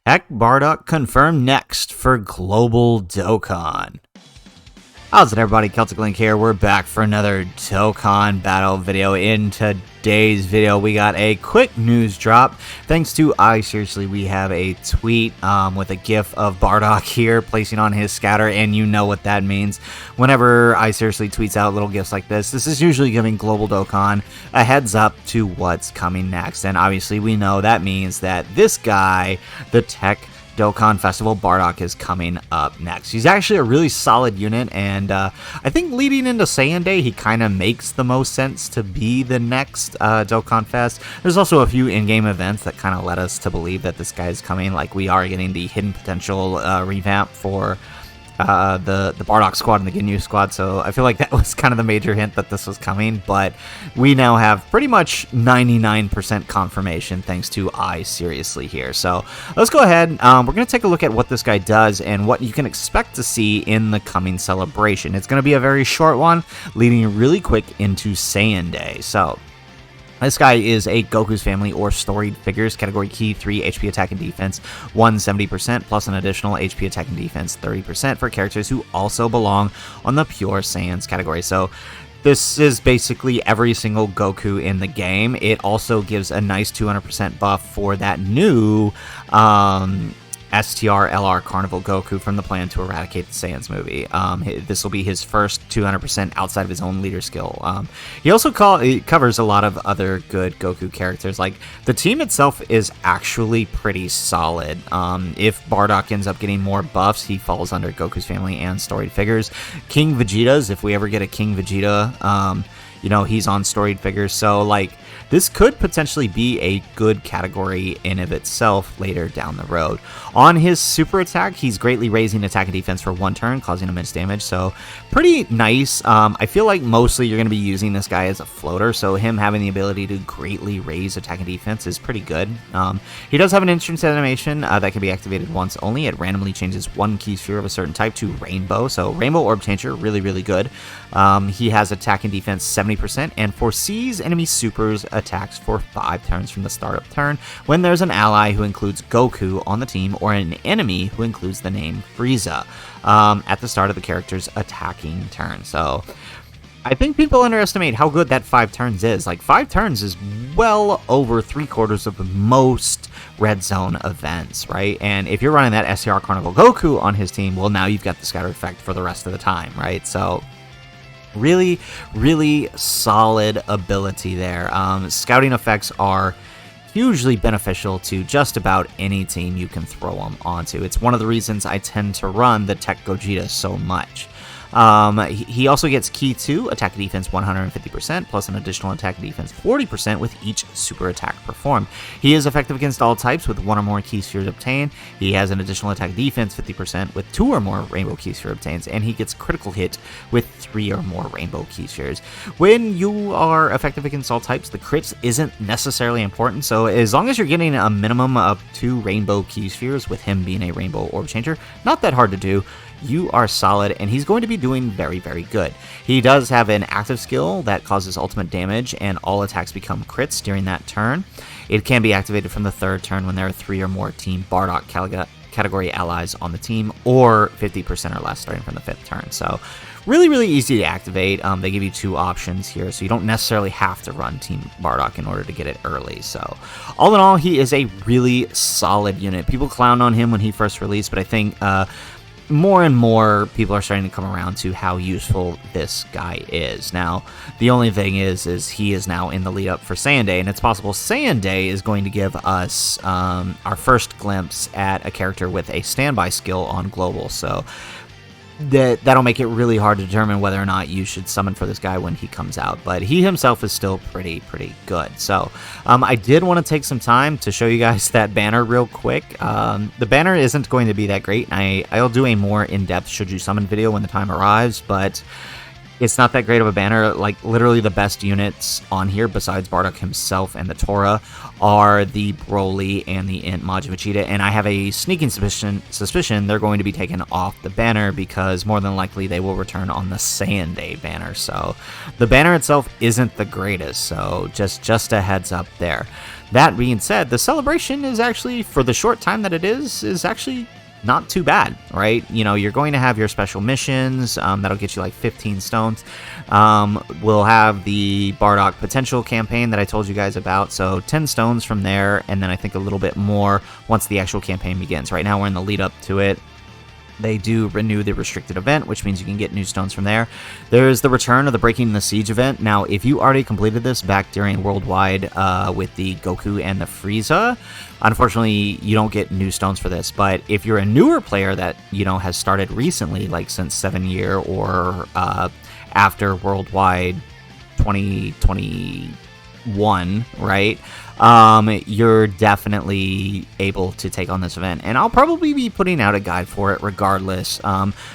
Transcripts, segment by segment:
TEQ Bardock confirmed next for Global Dokkan. How's it, everybody? Celtic Link here. We're back for another Dokkan battle video. In today's video, we got a quick news drop. Thanks to Seriously, we have a tweet with a gif of Bardock here placing on his scatter, and you know what that means. Whenever Seriously tweets out little gifs like this is usually giving Global Dokkan a heads up to what's coming next. And obviously, we know that means that this guy, the TEQ Dokkan Festival Bardock, is coming up next. He's actually a really solid unit, and I think leading into Saiyan Day, he kind of makes the most sense to be the next Dokkan Fest. There's also a few in-game events that kind of led us to believe that this guy is coming, like we are getting the Hidden Potential revamp for the Bardock squad and the Ginyu squad, so I feel like that was kind of the major hint that this was coming, but we now have pretty much 99% confirmation thanks to Seriously here. So let's go ahead. We're going to take a look at what this guy does and what you can expect to see in the coming celebration. It's going to be a very short one, leading really quick into Saiyan Day. So this guy is a Goku's Family or Storied Figures, category key 3 HP attack and defense 170%, plus an additional HP attack and defense 30% for characters who also belong on the Pure Saiyans category. So this is basically every single Goku in the game. It also gives a nice 200% buff for that new STR LR Carnival Goku from the Plan to Eradicate the Saiyans movie. This will be his first 200% outside of his own leader skill. He also covers a lot of other good Goku characters. Like, the team itself is actually pretty solid. If Bardock ends up getting more buffs, he falls under Goku's Family and Storied Figures. King Vegeta's, if we ever get a King Vegeta, you know, he's on Storied Figures. So, like, this could potentially be a good category in of itself later down the road. On his super attack, he's greatly raising attack and defense for 1 turn, causing immense damage, so pretty nice. I feel like mostly you're going to be using this guy as a floater, so him having the ability to greatly raise attack and defense is pretty good. He does have an entrance animation that can be activated once only. It randomly changes 1 key sphere of a certain type to Rainbow, so Rainbow Orb Changer, really, really good. He has attack and defense 70% and foresees enemy supers attacks for 5 turns from the startup turn when there's an ally who includes Goku on the team or an enemy who includes the name Frieza at the start of the character's attacking turn. So I think people underestimate how good that 5 turns is. Like, 5 turns is well over 3/4 of most red zone events, right? And if you're running that SCR Carnival Goku on his team, well, now you've got the scatter effect for the rest of the time, right? So really, really solid ability there. Scouting effects are hugely beneficial to just about any team you can throw them onto. It's one of the reasons I tend to run the TEQ Gogeta so much. He also gets key 2 attack and defense 150%, plus an additional attack and defense 40% with each super attack performed. He is effective against all types with 1 or more key spheres obtained. He has an additional attack defense 50% with 2 or more rainbow key sphere obtains, and he gets critical hit with 3 or more rainbow key spheres. When you are effective against all types, the crits isn't necessarily important, so as long as you're getting a minimum of 2 rainbow key spheres, with him being a rainbow orb changer, not that hard to do, you are solid, and he's going to be doing very, very good. He does have an active skill that causes ultimate damage, and all attacks become crits during that turn. It can be activated from the 3rd turn when there are 3 or more Team Bardock category allies on the team, or 50% or less starting from the 5th turn. So really, really easy to activate. They give you 2 options here, so you don't necessarily have to run Team Bardock in order to get it early. So all in all, he is a really solid unit. People clown on him when he first released, but I think more and more people are starting to come around to how useful this guy is. Now, the only thing is he is now in the lead up for Saiyan Day, and it's possible Saiyan Day is going to give us our first glimpse at a character with a standby skill on Global. So that'll make it really hard to determine whether or not you should summon for this guy when he comes out, but he himself is still pretty good. So I did want to take some time to show you guys that banner real quick. The banner isn't going to be that great. I'll do a more in-depth should you summon video when the time arrives, but It's not that great of a banner. Like, literally the best units on here, besides Bardock himself and the Tora, are the Broly and the Int Maj Vegeta, and I have a sneaking suspicion they're going to be taken off the banner because more than likely they will return on the Saiyan Day banner. So the banner itself isn't the greatest, so just a heads up there. That being said, the celebration is actually, for the short time that it is actually not too bad, right? You know, you're going to have your special missions, that'll get you like 15 stones. We'll have the Bardock potential campaign that I told you guys about, so 10 stones from there, and then I think a little bit more once the actual campaign begins. Right now we're in the lead up to it. They do renew the restricted event, which means you can get new stones from there. There's the return of the Breaking the Siege event. Now, if you already completed this back during Worldwide with the Goku and the Frieza, unfortunately, you don't get new stones for this. But if you're a newer player that, you know, has started recently, like since 7 year or after Worldwide 2021, right? You're definitely able to take on this event, and I'll probably be putting out a guide for it regardless,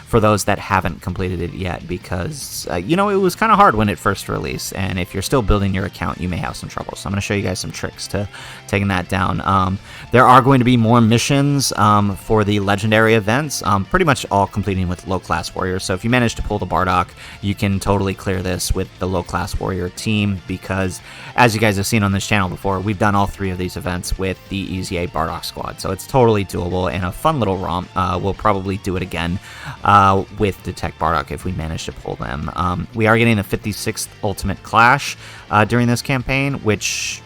for those that haven't completed it yet, because you know, it was kind of hard when it first released, and if you're still building your account, you may have some trouble. So I'm going to show you guys some tricks to taking that down. There are going to be more missions for the legendary events, pretty much all completing with low class warriors. So if you manage to pull the Bardock, you can totally clear this with the low class warrior team, because as you guys have seen on this channel before, we've done all 3 of these events with the EZA Bardock squad, so it's totally doable and a fun little romp. We'll probably do it again with the TEQ Bardock if we manage to pull them. We are getting the 56th Ultimate Clash during this campaign, which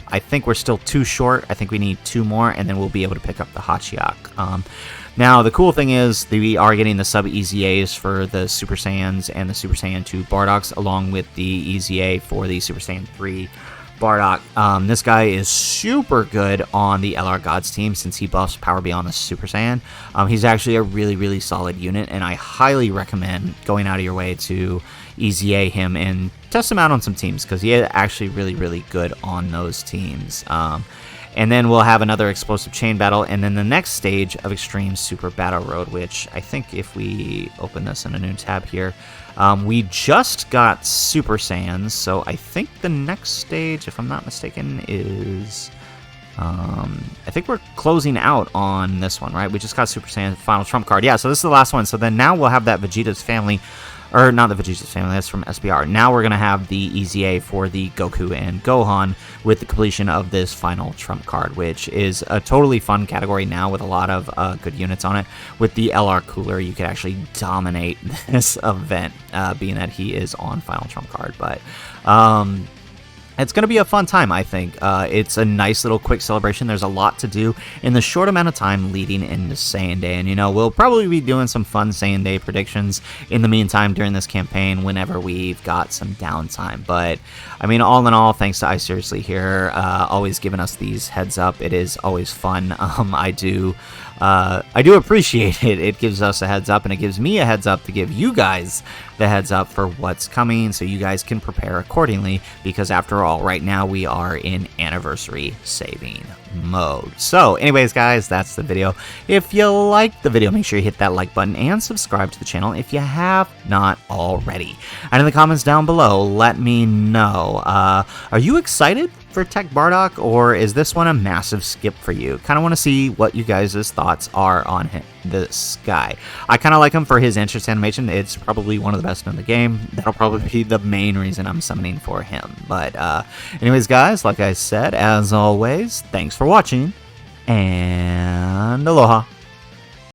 I think we're still too short. I think we need 2 more, and then we'll be able to pick up the Hachiyak. Now, the cool thing is we are getting the sub-EZAs for the Super Saiyans and the Super Saiyan 2 Bardocks, along with the EZA for the Super Saiyan 3 Bardock. This guy is super good on the LR Gods team since he buffs Power Beyond the Super Saiyan. He's actually a really solid unit, and I highly recommend going out of your way to EZA him and test him out on some teams, because he is actually really good on those teams. And then we'll have another explosive chain battle, and then the next stage of Extreme Super Battle Road, which I think if we open this in a new tab here, we just got Super Saiyans, so I think the next stage, if I'm not mistaken, is... I think we're closing out on this one, right? We just got Super Saiyan Final Trump card. Yeah, so this is the last one. So then now we'll have that Vegeta's family, or not the Vegeta's family, that's from SBR. Now we're going to have the EZA for the Goku and Gohan with the completion of this final Trump card, which is a totally fun category now with a lot of good units on it. With the LR Cooler, you could actually dominate this event, being that he is on final Trump card. But it's going to be a fun time, I think. It's a nice little quick celebration. There's a lot to do in the short amount of time leading into Saiyan Day. And, you know, we'll probably be doing some fun Saiyan Day predictions in the meantime during this campaign whenever we've got some downtime. But, I mean, all in all, thanks to I Seriously here, always giving us these heads up. It is always fun. I do appreciate it. It gives us a heads up, and it gives me a heads up to give you guys the heads up for what's coming, so you guys can prepare accordingly, because after all, right now we are in anniversary saving mode. So anyways, guys, that's the video. If you liked the video, make sure you hit that like button and subscribe to the channel if you have not already. And in the comments down below, let me know, are you excited for TEQ Bardock, or is this one a massive skip for you? Kind of want to see what you guys' thoughts are on this guy. I kind of like him for his entrance animation. It's probably one of the best in the game. That'll probably be the main reason I'm summoning for him. But anyways, guys, like I said, as always, thanks for watching, and aloha.